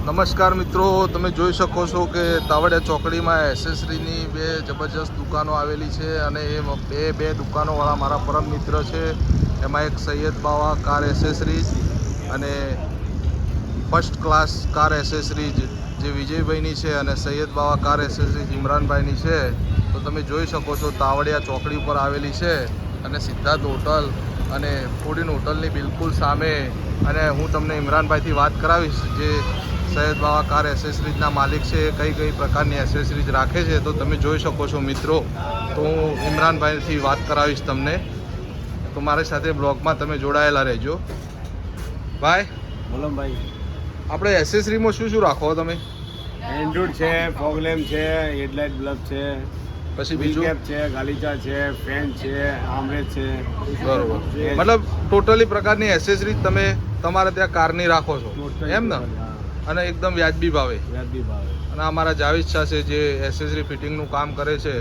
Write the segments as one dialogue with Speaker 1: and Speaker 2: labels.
Speaker 1: નમસ્કાર મિત્રો, તમે જોઈ શકો છો કે તાવડિયા ચોકડીમાં એસેસરીની બે જબરજસ્ત દુકાનો આવેલી છે અને એ બે દુકાનોવાળા મારા પરમ મિત્ર છે. એમાં એક સૈયદ બાવા કાર એસેસરીઝ અને ફર્સ્ટ ક્લાસ કાર એસેસરીઝ જે વિજયભાઈની છે અને સૈયદ બાવા કાર એસેસરીઝ ઇમરાનભાઈની છે. તો તમે જોઈ શકો છો તાવડિયા ચોકડી ઉપર આવેલી છે અને સિદ્ધાર્થ હોટલ અને ફૂડ ઇન હોટલની બિલકુલ સામે. અને હું તમને ઇમરાનભાઈથી વાત કરાવીશ જે સૈયદ બાવા કાર એસેસરીઝના માલિક છે, કઈ કઈ પ્રકારની એસેસરીઝ રાખે છે. તો તમે જોઈ શકો છો મિત્રો, તો હું ઇમરાનભાઈથી વાત કરાવીશ તમને. તો મારી સાથે બ્લોગમાં તમે જોડાયેલા રહેજો. ભાઈ
Speaker 2: બોલો ભાઈ,
Speaker 1: આપણે એસેસરીમાં શું શું રાખો તમે?
Speaker 2: એન્ડ્રોઇડ છે, ફોગ લેમ્પ છે, હેડલાઇટ બલ્બ છે,
Speaker 1: પછી બીજું
Speaker 2: કેપ છે, ગાલીચા છે, ફેન છે, આમરેજ છે.
Speaker 1: બરોબર, મતલબ ટોટલી પ્રકારની એસેસરીઝ તમે તમારે ત્યાં કારની રાખો છો એમ ને? અને એકદમ વ્યાજબી ભાવે. અને અમારા જાવેદ શાહ છે જે એસેસરી ફિટિંગનું કામ કરે છે.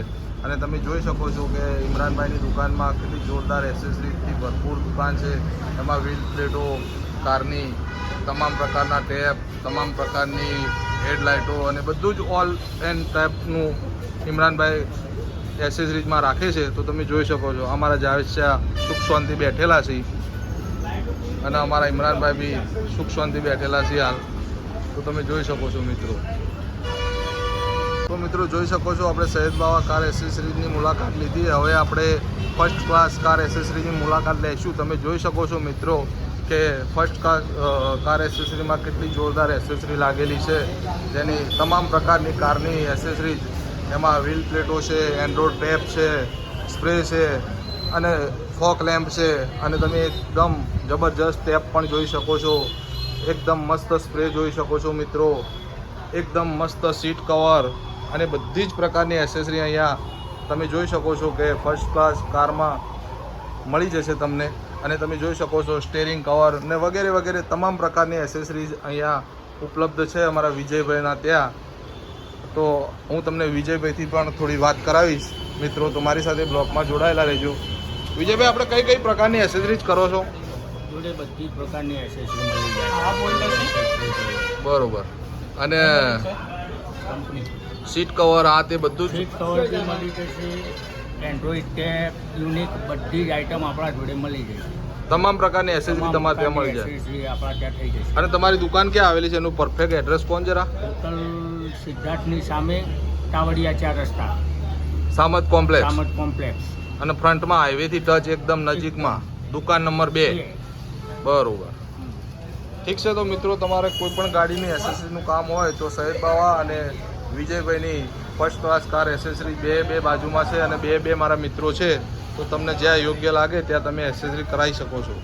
Speaker 1: અને તમે જોઈ શકો છો કે ઇમરાનભાઈની દુકાનમાં કેટલી જોરદાર એસેસરીઝથી ભરપૂર દુકાન છે. એમાં વ્હીલ પ્લેટો, કારની તમામ પ્રકારના ટેપ, તમામ પ્રકારની હેડલાઇટો અને બધું જ ઓલ એન્ડ ટાઈપનું ઇમરાનભાઈ એસેસરીઝમાં રાખે છે. તો તમે જોઈ શકો છો અમારા જાવેદ શાહ સુખ શાંતિ બેઠેલા છે અને અમારા ઇમરાનભાઈ બી સુખ શાંતિ બેઠેલા છે હાલ. તો તમે જોઈ શકો છો મિત્રો. તો મિત્રો જોઈ શકો છો આપણે સૈયદ બાવા કાર એસેસરીઝની મુલાકાત લીધી. હવે આપણે ફર્સ્ટ ક્લાસ કાર એસેસરીઝની મુલાકાત લઈશું. તમે જોઈ શકો છો મિત્રો કે ફર્સ્ટ કાર એસેસરીમાં કેટલી જોરદાર એસેસરી લાગેલી છે, જેની તમામ પ્રકારની કારની એસેસરીઝ. એમાં વ્હીલ પ્લેટો છે, એન્ડ્રોઇડ ટેપ છે, સ્પ્રે છે અને ફોક લેમ્પ છે. અને તમે એકદમ જબરજસ્ત ટેપ પણ જોઈ શકો છો, એકદમ મસ્ત સ્પ્રે જોઈ શકો છો મિત્રો, એકદમ મસ્ત સીટ કવર અને બધી જ પ્રકારની એસેસરી અહીંયા તમે જોઈ શકો છો કે ફર્સ્ટ ક્લાસ કારમાં મળી જશે તમને. અને તમે જોઈ શકો છો સ્ટેરિંગ કવર ને વગેરે વગેરે તમામ પ્રકારની એસેસરીઝ અહીંયા ઉપલબ્ધ છે અમારા વિજયભાઈના ત્યાં. તો હું તમને વિજયભાઈથી પણ થોડી વાત કરાવીશ મિત્રો. તો મારી સાથે બ્લોગમાં જોડાયેલા રહેજો. વિજયભાઈ, આપણે કઈ કઈ પ્રકારની એસેસરીઝ કરો છો?
Speaker 2: જોડે બધી પ્રકારની એસેસરી મળી જાય.
Speaker 1: બરોબર. અને
Speaker 2: કંપની
Speaker 1: સીટ કવર આ તે બધું જ?
Speaker 2: સીટ કવર બી મળી જશે, એન્ડ્રોઇડ ટેપ, યુનિક બધી જ આઈટમ આપણા જોડે મળી જશે.
Speaker 1: તમામ પ્રકારની એસેસરી તમારે ત્યાં મળી જાય.
Speaker 2: એસેસરી આપણા ત્યાં થઈ જશે.
Speaker 1: અને તમારી દુકાન ક્યાં આવેલી છે? એનું પરફેક્ટ એડ્રેસ કોણ જરા?
Speaker 2: હોટલ સિદ્ધાર્થની સામે તાવડિયા 4 રસ્તા,
Speaker 1: સામત કોમ્પ્લેક્સ.
Speaker 2: સામત કોમ્પ્લેક્સ.
Speaker 1: અને ફ્રન્ટમાં હાઈવેથી ટચ એકદમ નજીકમાં દુકાન નંબર 2. બરોબર, ઠીક છે. તો મિત્રો, તમારે કોઈ પણ ગાડીની એસેસરીનું કામ હોય તો સૈયદ બાવા અને વિજયભાઈની ફર્સ્ટ ક્લાસ કાર એસેસરી બે બાજુમાં છે અને બે મારા મિત્રો છે. તો તમને જ્યાં યોગ્ય લાગે ત્યાં તમે એસેસરી કરાવી શકો છો.